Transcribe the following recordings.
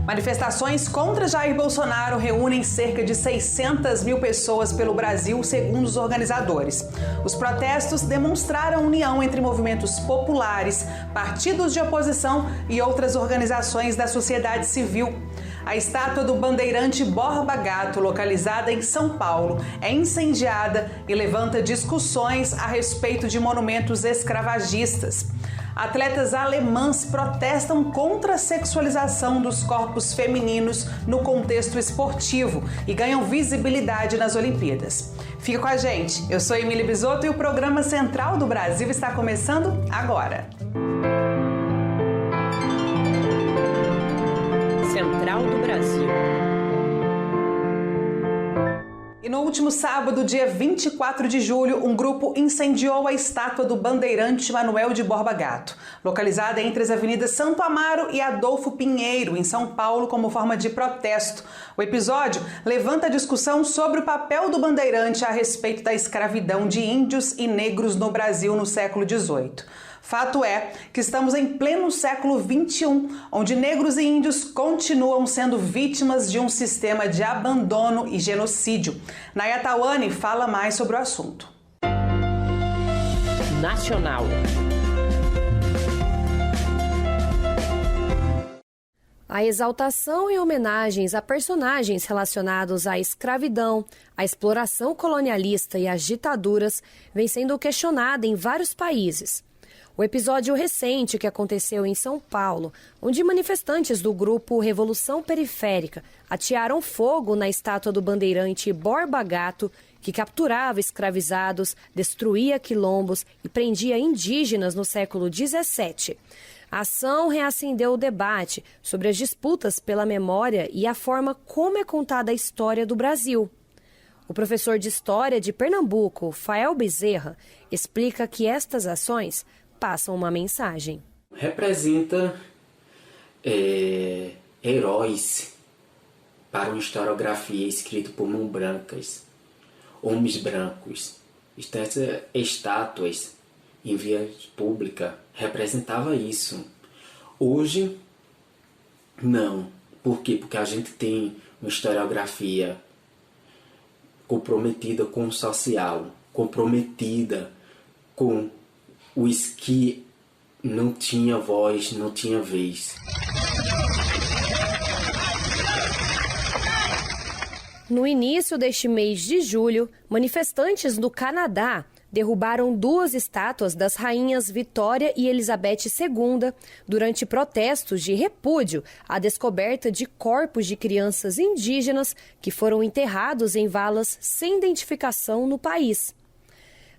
Manifestações contra Jair Bolsonaro reúnem cerca de 600 mil pessoas pelo Brasil, segundo os organizadores. Os protestos demonstraram união entre movimentos populares, partidos de oposição e outras organizações da sociedade civil. A estátua do bandeirante Borba Gato, localizada em São Paulo, é incendiada e levanta discussões a respeito de monumentos escravagistas. Atletas alemãs protestam contra a sexualização dos corpos femininos no contexto esportivo e ganham visibilidade nas Olimpíadas. Fica com a gente, eu sou Emília Bisotto e o programa Central do Brasil está começando agora. Central do Brasil. E no último sábado, dia 24 de julho, um grupo incendiou a estátua do bandeirante Manuel de Borba Gato, localizada entre as avenidas Santo Amaro e Adolfo Pinheiro, em São Paulo, como forma de protesto. O episódio levanta a discussão sobre o papel do bandeirante a respeito da escravidão de índios e negros no Brasil no século XVIII. Fato é que estamos em pleno século XXI, onde negros e índios continuam sendo vítimas de um sistema de abandono e genocídio. Naya Tawani fala mais sobre o assunto. Nacional. A exaltação e homenagens a personagens relacionados à escravidão, à exploração colonialista e às ditaduras vem sendo questionada em vários países. O episódio recente que aconteceu em São Paulo, onde manifestantes do grupo Revolução Periférica atearam fogo na estátua do bandeirante Borba Gato, que capturava escravizados, destruía quilombos e prendia indígenas no século XVII. A ação reacendeu o debate sobre as disputas pela memória e a forma como é contada a história do Brasil. O professor de História de Pernambuco, Fael Bezerra, explica que estas ações passam uma mensagem. Representa heróis para uma historiografia escrita por mãos brancas, homens brancos. Essas estátuas em via pública representava isso. Hoje, não. Por quê? Porque a gente tem uma historiografia comprometida com o social, comprometida com os que não tinha voz, não tinha vez. No início deste mês de julho, manifestantes do Canadá derrubaram 2 estátuas das rainhas Vitória e Elizabeth II durante protestos de repúdio à descoberta de corpos de crianças indígenas que foram enterrados em valas sem identificação no país.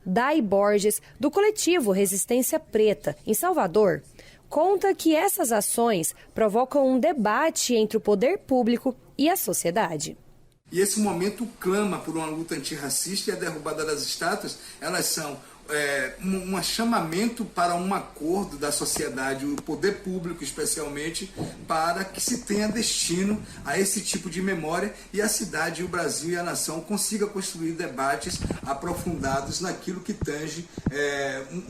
Dai Borges, do coletivo Resistência Preta, em Salvador, conta que essas ações provocam um debate entre o poder público e a sociedade. E esse momento clama por uma luta antirracista e a derrubada das estátuas, elas são um chamamento para um acordo da sociedade, o poder público especialmente, para que se tenha destino a esse tipo de memória e a cidade, o Brasil e a nação consiga construir debates aprofundados naquilo que tange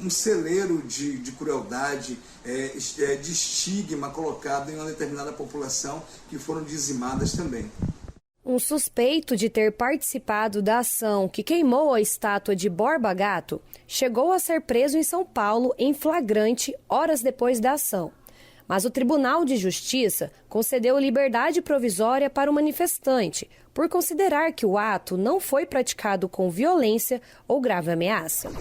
um celeiro de crueldade, de estigma colocado em uma determinada população que foram dizimadas também. Um suspeito de ter participado da ação que queimou a estátua de Borba Gato chegou a ser preso em São Paulo em flagrante horas depois da ação. Mas o Tribunal de Justiça concedeu liberdade provisória para o manifestante, por considerar que o ato não foi praticado com violência ou grave ameaça.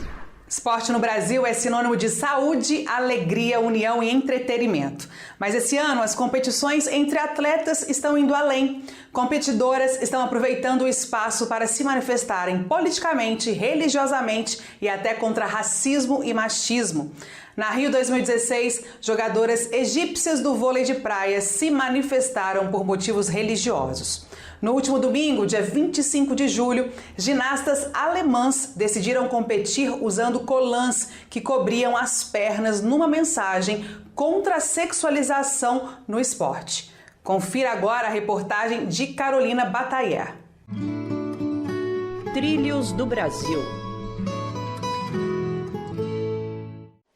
Esporte no Brasil é sinônimo de saúde, alegria, união e entretenimento. Mas esse ano as competições entre atletas estão indo além. Competidoras estão aproveitando o espaço para se manifestarem politicamente, religiosamente e até contra racismo e machismo. Na Rio 2016, jogadoras egípcias do vôlei de praia se manifestaram por motivos religiosos. No último domingo, dia 25 de julho, ginastas alemãs decidiram competir usando colãs que cobriam as pernas numa mensagem contra a sexualização no esporte. Confira agora a reportagem de Carolina Bataillé. Trilhos do Brasil.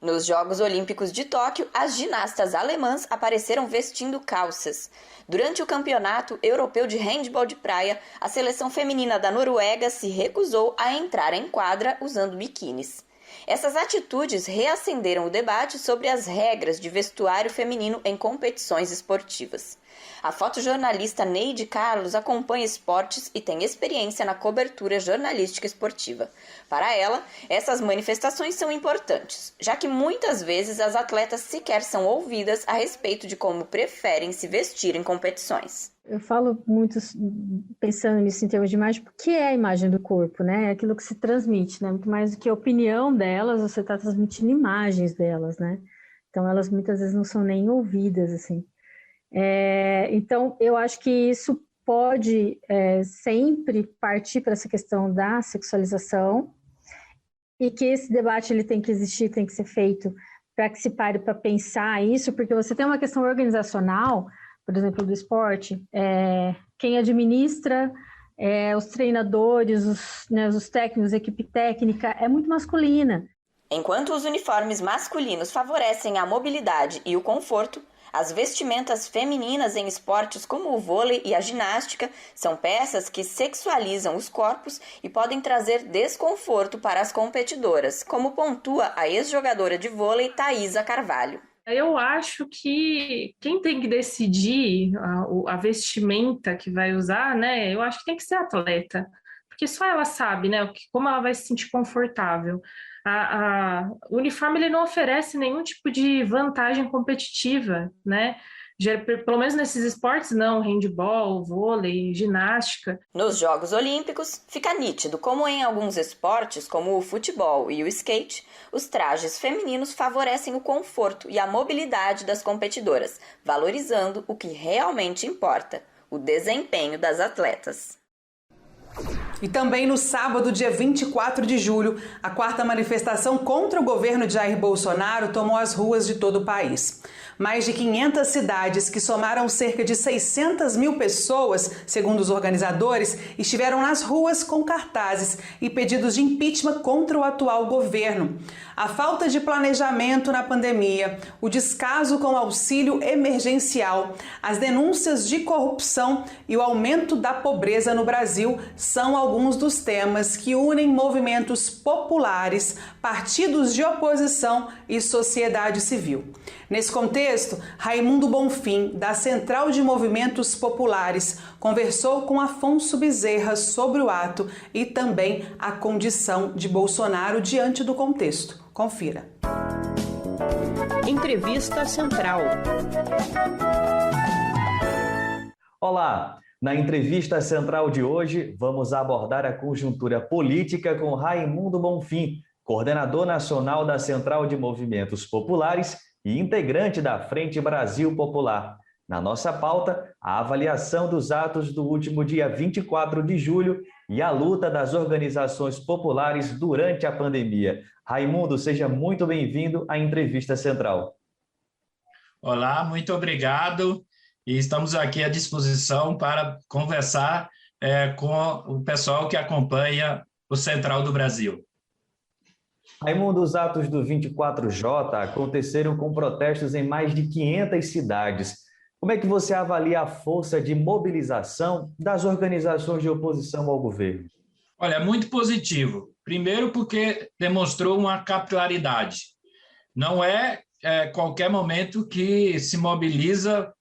Nos Jogos Olímpicos de Tóquio, as ginastas alemãs apareceram vestindo calças. Durante o Campeonato Europeu de Handebol de Praia, a seleção feminina da Noruega se recusou a entrar em quadra usando biquínis. Essas atitudes reacenderam o debate sobre as regras de vestuário feminino em competições esportivas. A fotojornalista Neide Carlos acompanha esportes e tem experiência na cobertura jornalística esportiva. Para ela, essas manifestações são importantes, já que muitas vezes as atletas sequer são ouvidas a respeito de como preferem se vestir em competições. Eu falo muito pensando nisso em termos de imagem, porque é a imagem do corpo, né? É aquilo que se transmite, né? Muito mais do que a opinião delas, você está transmitindo imagens delas, né? Então elas muitas vezes não são nem ouvidas, assim. Então eu acho que isso pode sempre partir para essa questão da sexualização e que esse debate ele tem que existir, tem que ser feito para que se pare para pensar isso, porque você tem uma questão organizacional, por exemplo, do esporte, quem administra, os treinadores, os técnicos, a equipe técnica, é muito masculina. Enquanto os uniformes masculinos favorecem a mobilidade e o conforto, as vestimentas femininas em esportes como o vôlei e a ginástica são peças que sexualizam os corpos e podem trazer desconforto para as competidoras, como pontua a ex-jogadora de vôlei Thaisa Carvalho. Eu acho que quem tem que decidir a vestimenta que vai usar, né? Eu acho que tem que ser a atleta, porque só ela sabe, né? Como ela vai se sentir confortável. O uniforme ele não oferece nenhum tipo de vantagem competitiva, né? Pelo menos nesses esportes não, handebol, vôlei, ginástica. Nos Jogos Olímpicos, fica nítido como em alguns esportes, como o futebol e o skate, os trajes femininos favorecem o conforto e a mobilidade das competidoras, valorizando o que realmente importa, o desempenho das atletas. E também no sábado, dia 24 de julho, a 4ª manifestação contra o governo de Jair Bolsonaro tomou as ruas de todo o país. Mais de 500 cidades, que somaram cerca de 600 mil pessoas, segundo os organizadores, estiveram nas ruas com cartazes e pedidos de impeachment contra o atual governo. A falta de planejamento na pandemia, o descaso com o auxílio emergencial, as denúncias de corrupção e o aumento da pobreza no Brasil são alguns dos temas que unem movimentos populares, partidos de oposição e sociedade civil. Nesse contexto, Raimundo Bonfim, da Central de Movimentos Populares, conversou com Afonso Bezerra sobre o ato e também a condição de Bolsonaro diante do contexto. Confira. Entrevista Central. Olá! Na entrevista central de hoje, vamos abordar a conjuntura política com Raimundo Bonfim, coordenador nacional da Central de Movimentos Populares e integrante da Frente Brasil Popular. Na nossa pauta, a avaliação dos atos do último dia 24 de julho e a luta das organizações populares durante a pandemia. Raimundo, seja muito bem-vindo à Entrevista Central. Olá, muito obrigado. E estamos aqui à disposição para conversar com o pessoal que acompanha o Central do Brasil. Raimundo, os atos do 24J aconteceram com protestos em mais de 500 cidades. Como é que você avalia a força de mobilização das organizações de oposição ao governo? Olha, muito positivo. Primeiro porque demonstrou uma capilaridade. Não é qualquer momento que se mobiliza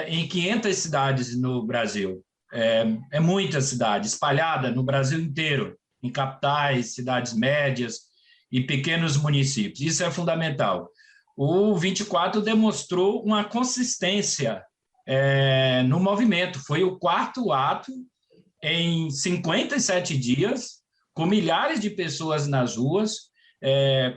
em 500 cidades no Brasil. É muita cidade, espalhada no Brasil inteiro, em capitais, cidades médias e pequenos municípios. Isso é fundamental. O 24 demonstrou uma consistência no movimento. Foi o 4º ato em 57 dias, com milhares de pessoas nas ruas,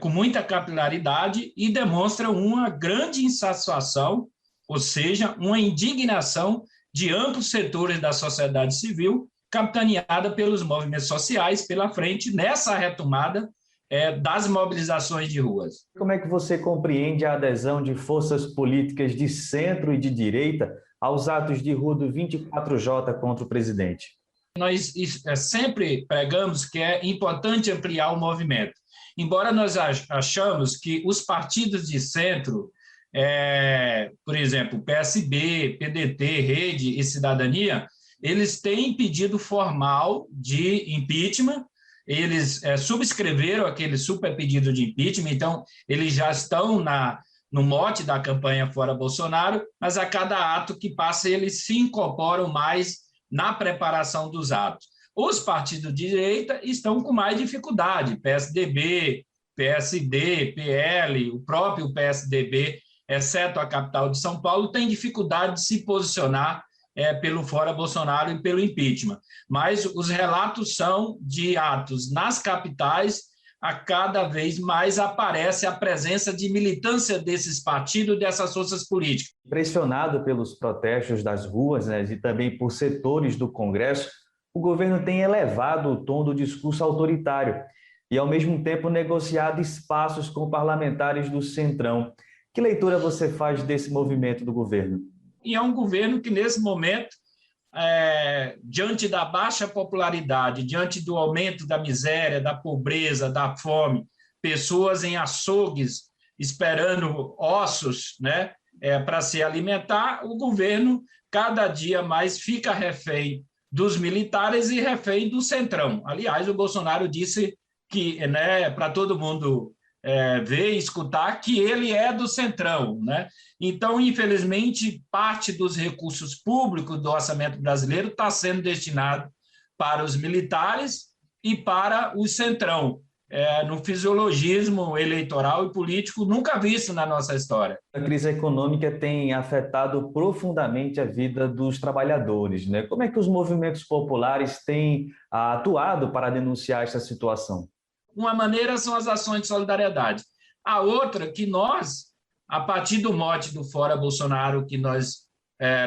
com muita capilaridade, e demonstra uma grande insatisfação, ou seja, uma indignação de amplos setores da sociedade civil, capitaneada pelos movimentos sociais, pela frente, nessa retomada das mobilizações de ruas. Como é que você compreende a adesão de forças políticas de centro e de direita aos atos de rua do 24J contra o presidente? Nós sempre pregamos que é importante ampliar o movimento. embora nós achamos que os partidos de centro, por exemplo, PSB, PDT, Rede e Cidadania, eles têm pedido formal de impeachment, eles subscreveram aquele super pedido de impeachment, então eles já estão no mote da campanha Fora Bolsonaro, mas a cada ato que passa eles se incorporam mais na preparação dos atos. Os partidos de direita estão com mais dificuldade, PSDB, PSD, PL, o próprio PSDB, exceto a capital de São Paulo, tem dificuldade de se posicionar pelo Fora Bolsonaro e pelo impeachment. Mas os relatos são de atos nas capitais, a cada vez mais aparece a presença de militância desses partidos, dessas forças políticas. Pressionado pelos protestos das ruas, né, e também por setores do Congresso, o governo tem elevado o tom do discurso autoritário e, ao mesmo tempo, negociado espaços com parlamentares do Centrão. Que leitura você faz desse movimento do governo? E é um governo que, nesse momento, diante da baixa popularidade, diante do aumento da miséria, da pobreza, da fome, pessoas em açougues esperando ossos, né, para se alimentar, o governo cada dia mais fica refém dos militares e refém do Centrão. Aliás, o Bolsonaro disse que, né, para todo mundo ver e escutar, que ele é do Centrão, né? Então, infelizmente, parte dos recursos públicos do orçamento brasileiro está sendo destinado para os militares e para o Centrão, no fisiologismo eleitoral e político nunca visto na nossa história. A crise econômica tem afetado profundamente a vida dos trabalhadores, né? Como é que os movimentos populares têm atuado para denunciar essa situação? Uma maneira são as ações de solidariedade. A outra, que nós, a partir do mote do Fora Bolsonaro que nós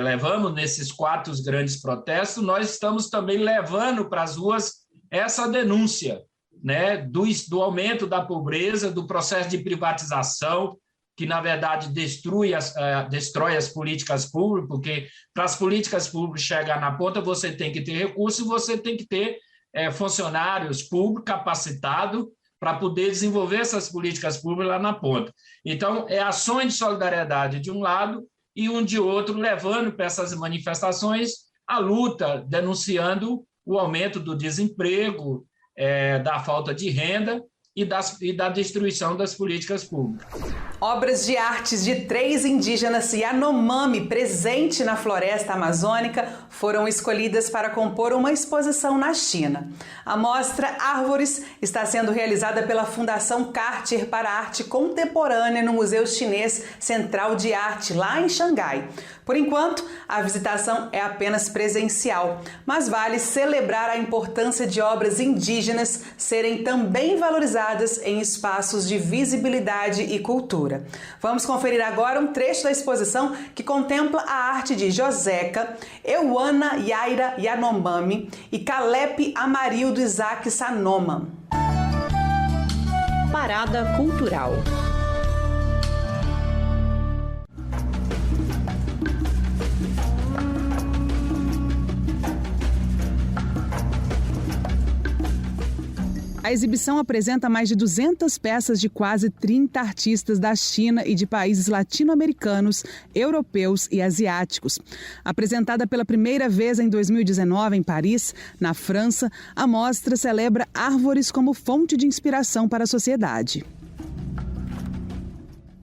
levamos nesses 4 grandes protestos, nós estamos também levando para as ruas essa denúncia, né, do aumento da pobreza, do processo de privatização, que, na verdade, destrói as políticas públicas, porque para as políticas públicas chegar na ponta, você tem que ter recursos e você tem que ter funcionários públicos capacitados para poder desenvolver essas políticas públicas lá na ponta. Então, ações de solidariedade de um lado e de outro, levando para essas manifestações a luta, denunciando o aumento do desemprego, da falta de renda e da destruição das políticas públicas. Obras de artes de 3 indígenas Yanomami presente na floresta amazônica foram escolhidas para compor uma exposição na China. A mostra Árvores está sendo realizada pela Fundação Cartier para a Arte Contemporânea no Museu Chinês Central de Arte, lá em Xangai. Por enquanto, a visitação é apenas presencial, mas vale celebrar a importância de obras indígenas serem também valorizadas em espaços de visibilidade e cultura. Vamos conferir agora um trecho da exposição que contempla a arte de Joseca, Euana Yaira Yanomami e Calep Amarildo Isaac Sanoma. Parada Cultural. A exibição apresenta mais de 200 peças de quase 30 artistas da China e de países latino-americanos, europeus e asiáticos. Apresentada pela primeira vez em 2019 em Paris, na França, a mostra celebra árvores como fonte de inspiração para a sociedade.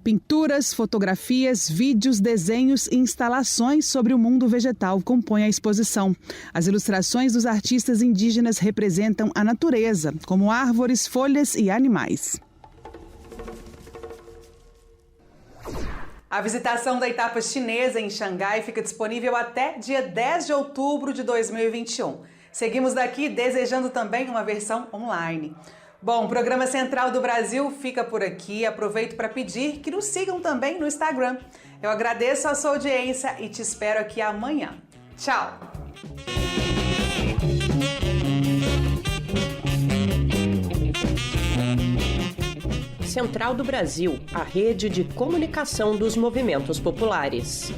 Pinturas, fotografias, vídeos, desenhos e instalações sobre o mundo vegetal compõem a exposição. As ilustrações dos artistas indígenas representam a natureza, como árvores, folhas e animais. A visitação da etapa chinesa em Xangai fica disponível até dia 10 de outubro de 2021. Seguimos daqui desejando também uma versão online. Bom, o programa Central do Brasil fica por aqui. Aproveito para pedir que nos sigam também no Instagram. Eu agradeço a sua audiência e te espero aqui amanhã. Tchau! Central do Brasil, a rede de comunicação dos movimentos populares.